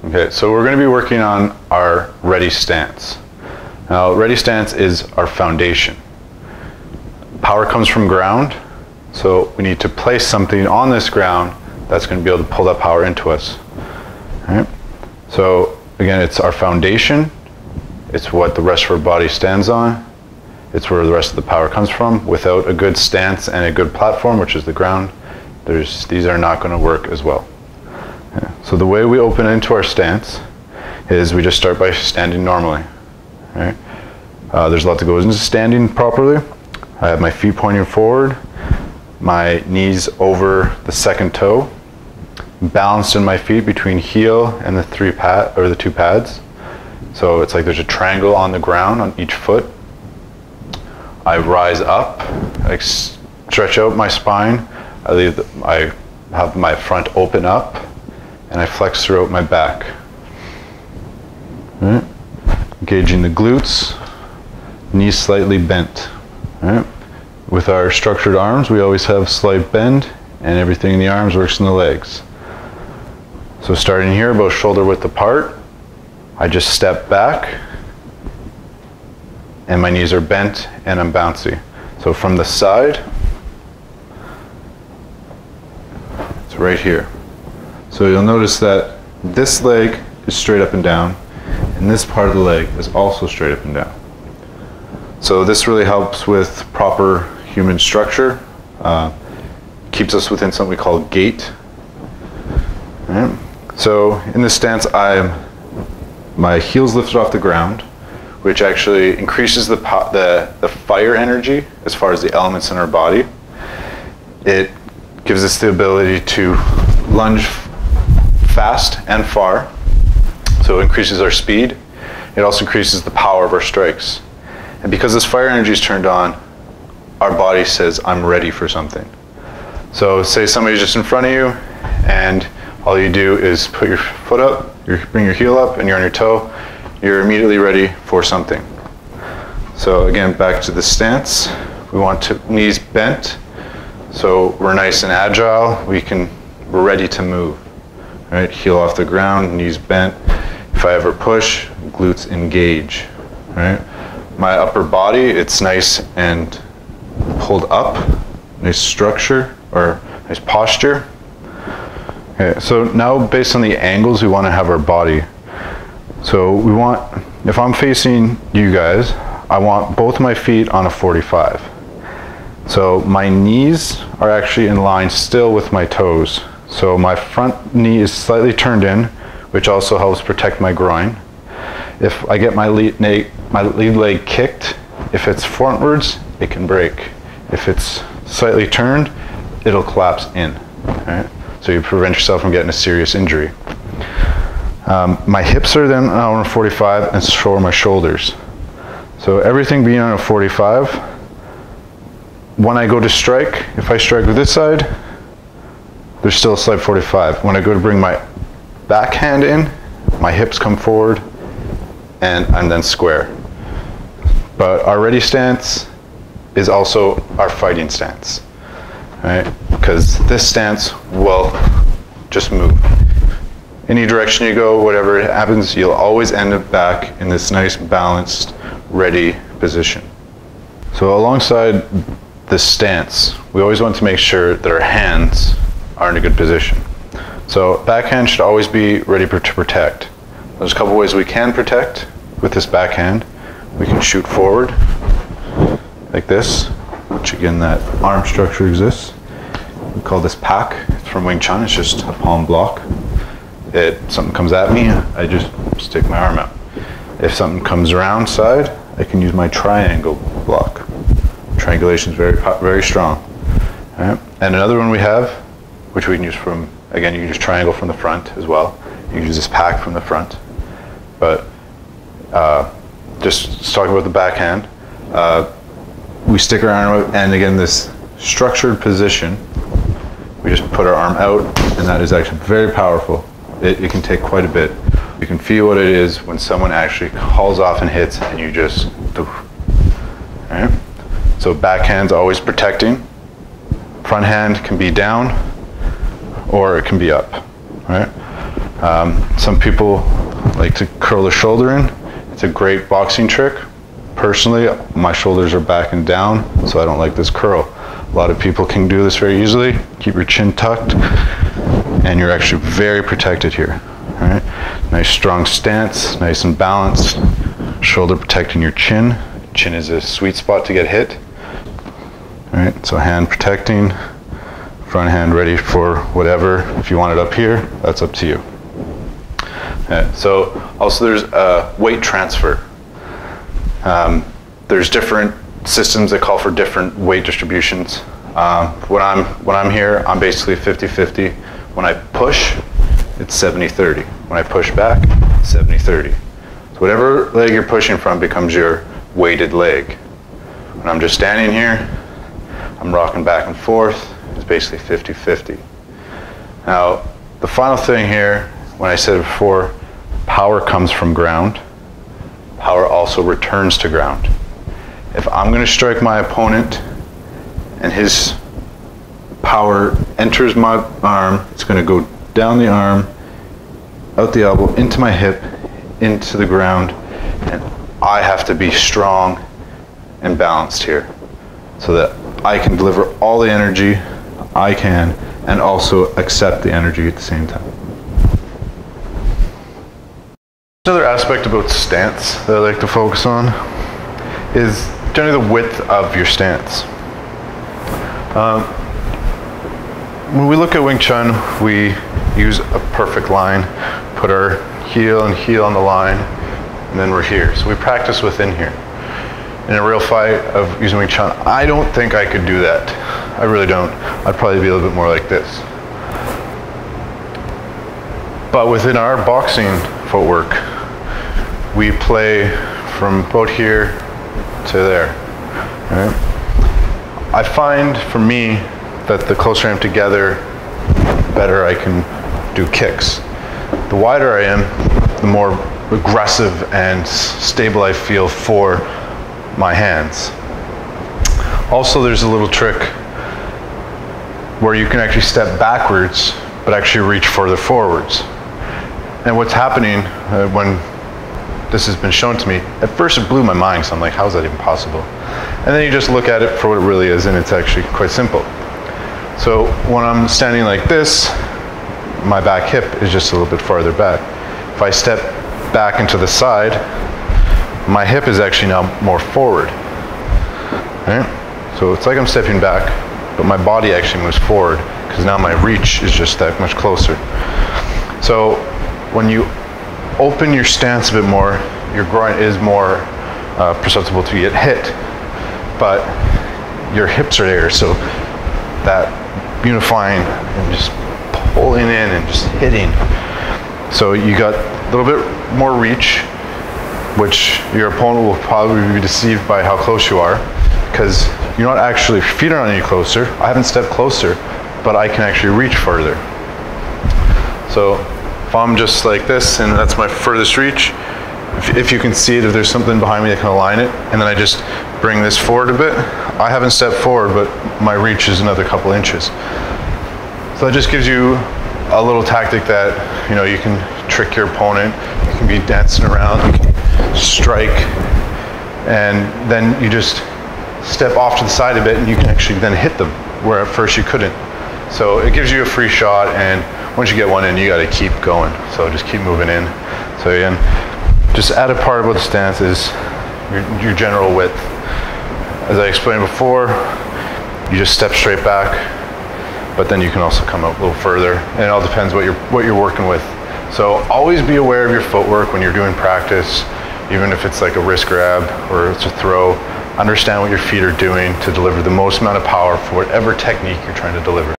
Okay, so we're going to be working on our ready stance. Now, ready stance is our foundation. Power comes from ground, so we need to place something on this ground that's going to be able to pull that power into us. All right? So again, it's our foundation. It's what the rest of our body stands on. It's where the rest of the power comes from. Without a good stance and a good platform, which is the ground, these are not going to work as well. Okay. So the way we open into our stance is we just start by standing normally. Right? There's a lot that goes into standing properly. I have my feet pointing forward, my knees over the second toe, balanced in my feet between heel and the two pads. So it's like there's a triangle on the ground on each foot. I rise up, I stretch out my spine. I have my front open up, and I flex throughout my back. Right. Engaging the glutes, knees slightly bent. Right. With our structured arms, we always have slight bend, and everything in the arms works in the legs. So starting here, about shoulder width apart, I just step back, and my knees are bent, and I'm bouncy. So from the side, it's right here. So you'll notice that this leg is straight up and down, and this part of the leg is also straight up and down. So this really helps with proper human structure, keeps us within something we call gait. Right. So in this stance, my heels lifted off the ground, which actually increases the fire energy as far as the elements in our body. It gives us the ability to lunge fast and far, so it increases our speed. It also increases the power of our strikes. And because this fire energy is turned on, our body says, I'm ready for something. So say somebody's just in front of you, and all you do is put your foot up, bring your heel up, and you're on your toe. You're immediately ready for something. So again, back to the stance. We want knees bent, so we're nice and agile. We're ready to move. Right? Heel off the ground, knees bent. If I ever push, glutes engage. Right? My upper body, it's nice and pulled up, nice structure or nice posture. Okay, so now based on the angles we want to have our body. So we want, if I'm facing you guys, I want both my feet on a 45. So my knees are actually in line still with my toes. So my front knee is slightly turned in, which also helps protect my groin. If I get my lead leg kicked, if it's frontwards, it can break. If it's slightly turned, it'll collapse in. Right? So you prevent yourself from getting a serious injury. My hips are then on a 45, and so are my shoulders. So everything being on a 45, when I go to strike, if I strike with this side, there's still a slight 45. When I go to bring my backhand in, my hips come forward, and I'm then square. But our ready stance is also our fighting stance, right? Because this stance will just move. Any direction you go, whatever happens, you'll always end up back in this nice, balanced, ready position. So alongside this stance, we always want to make sure that our hands are in a good position. So backhand should always be ready to protect. There's a couple ways we can protect with this backhand. We can shoot forward like this, which again, that arm structure exists. We call this pak. It's from Wing Chun. It's just a palm block. Something comes at me, I just stick my arm out. If something comes around side, I can use my triangle block. Triangulation is very strong. Right? And another one we have, which we can use from, again, you can use triangle from the front as well. You can use this pak from the front. But just talking about the backhand, we stick our arm out, and again, this structured position, we just put our arm out, and that is actually very powerful. It can take quite a bit. You can feel what it is when someone actually hauls off and hits, and you just, right? So backhand's always protecting. Front hand can be down, or it can be up, right? Some people like to curl the shoulder in. It's a great boxing trick. Personally, my shoulders are back and down, so I don't like this curl. A lot of people can do this very easily. Keep your chin tucked, and you're actually very protected here. All right? Nice strong stance, nice and balanced. Shoulder protecting your chin. Chin is a sweet spot to get hit. All right, so hand protecting, front hand ready for whatever. If you want it up here, that's up to you. So also there's weight transfer. There's different systems that call for different weight distributions. When I'm here, I'm basically 50-50. When I push, it's 70-30. When I push back, 70-30. So whatever leg you're pushing from becomes your weighted leg. When I'm just standing here, I'm rocking back and forth. It's basically 50-50. Now, the final thing here, when I said before, power comes from ground. Power also returns to ground. If I'm going to strike my opponent and his power enters my arm, it's going to go down the arm, out the elbow, into my hip, into the ground, and I have to be strong and balanced here so that I can deliver all the energy I can and also accept the energy at the same time. Another aspect about stance that I like to focus on is generally the width of your stance. When we look at Wing Chun, we use a perfect line, put our heel and heel on the line, and then we're here. So we practice within here. In a real fight of using Wing Chun, I don't think I could do that. I really don't. I'd probably be a little bit more like this. But within our boxing footwork, we play from about here to there. Right? I find for me that the closer I am together, the better I can do kicks. The wider I am, the more aggressive and stable I feel for my hands. Also, there's a little trick where you can actually step backwards but actually reach further forwards. And what's happening when this has been shown to me, at first it blew my mind, so I'm like, how is that even possible? And then you just look at it for what it really is, and it's actually quite simple. So when I'm standing like this, my back hip is just a little bit farther back. If I step back into the side, my hip is actually now more forward. Right? So it's like I'm stepping back, but my body actually moves forward because now my reach is just that much closer. So when you open your stance a bit more, your groin is more susceptible to get hit, but your hips are there, so that unifying and just pulling in and just hitting. So you got a little bit more reach, which your opponent will probably be deceived by how close you are, because you're not actually, your feet aren't any closer. I haven't stepped closer, but I can actually reach further. So if I'm just like this, and that's my furthest reach, if you can see it, if there's something behind me that can align it, and then I just bring this forward a bit, I haven't stepped forward, but my reach is another couple inches. So that just gives you a little tactic that, you know, you can trick your opponent, you can be dancing around, you can strike, and then you just step off to the side a bit, and you can actually then hit them, where at first you couldn't. So it gives you a free shot, and once you get one in, you got to keep going. So just keep moving in. So again, just add a part about the stance is your general width. As I explained before, you just step straight back, but then you can also come out a little further, and it all depends what you're working with. So always be aware of your footwork when you're doing practice, even if it's like a wrist grab or it's a throw. Understand what your feet are doing to deliver the most amount of power for whatever technique you're trying to deliver.